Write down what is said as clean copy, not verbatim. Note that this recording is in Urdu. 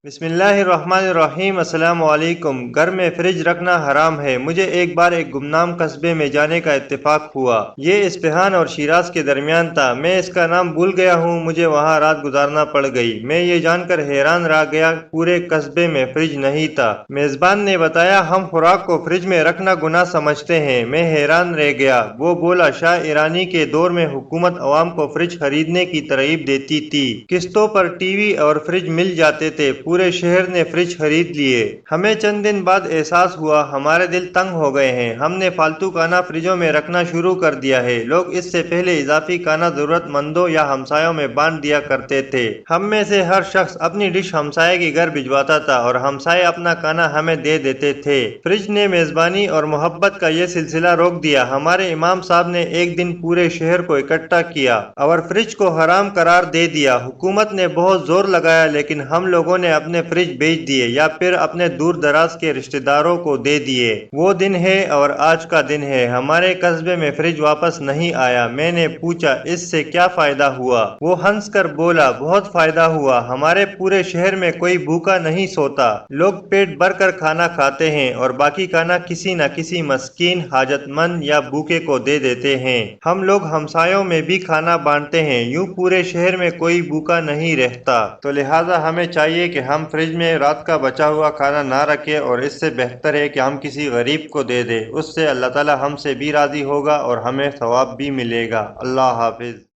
بسم اللہ الرحمن الرحیم۔ السلام علیکم۔ گھر میں فریج رکھنا حرام ہے۔ مجھے ایک بار ایک گمنام قصبے میں جانے کا اتفاق ہوا۔ یہ اصفہان اور شیراز کے درمیان تھا۔ میں اس کا نام بھول گیا ہوں۔ مجھے وہاں رات گزارنا پڑ گئی۔ میں یہ جان کر حیران رہ گیا، پورے قصبے میں فریج نہیں تھا۔ میزبان نے بتایا ہم خوراک کو فریج میں رکھنا گناہ سمجھتے ہیں۔ میں حیران رہ گیا۔ وہ بولا شاہ ایرانی کے دور میں حکومت عوام کو فریج خریدنے کی ترغیب دیتی تھی۔ قسطوں پر ٹی وی اور فریج مل جاتے تھے۔ پورے شہر نے فریج خرید لیے۔ ہمیں چند دن بعد احساس ہوا ہمارے دل تنگ ہو گئے ہیں۔ ہم نے فالتو کھانا فریجوں میں رکھنا شروع کر دیا ہے۔ لوگ اس سے پہلے اضافی کھانا ضرورت مندوں یا ہمسایوں میں بانٹ دیا کرتے تھے۔ ہم میں سے ہر شخص اپنی ڈش ہمسائے کے گھر بھجواتا تھا اور ہمسائے اپنا کھانا ہمیں دے دیتے تھے۔ فریج نے میزبانی اور محبت کا یہ سلسلہ روک دیا۔ ہمارے امام صاحب نے ایک دن پورے شہر کو اکٹھا کیا اور فریج کو حرام قرار دے دیا۔ حکومت نے بہت زور لگایا لیکن ہم لوگوں نے اپنے فریج بیچ دیے یا پھر اپنے دور دراز کے رشتہ داروں کو دے دیے۔ وہ دن ہے اور آج کا دن ہے۔ ہمارے قصبے میں فریج واپس نہیں آیا۔ میں نے پوچھا اس سے کیا فائدہ ہوا؟ وہ ہنس کر بولا بہت فائدہ ہوا۔ ہمارے پورے شہر میں کوئی بھوکا نہیں سوتا۔ لوگ پیٹ بھر کر کھانا کھاتے ہیں اور باقی کھانا کسی نہ کسی مسکین، حاجت مند یا بھوکے کو دے دیتے ہیں۔ ہم لوگ ہمسایوں میں بھی کھانا بانٹتے ہیں۔ یوں پورے شہر میں کوئی بھوکا نہیں رہتا۔ تو لہٰذا ہمیں چاہیے کہ ہم فریج میں رات کا بچا ہوا کھانا نہ رکھیں اور اس سے بہتر ہے کہ ہم کسی غریب کو دے دیں۔ اس سے اللہ تعالی ہم سے بھی راضی ہوگا اور ہمیں ثواب بھی ملے گا۔ اللہ حافظ۔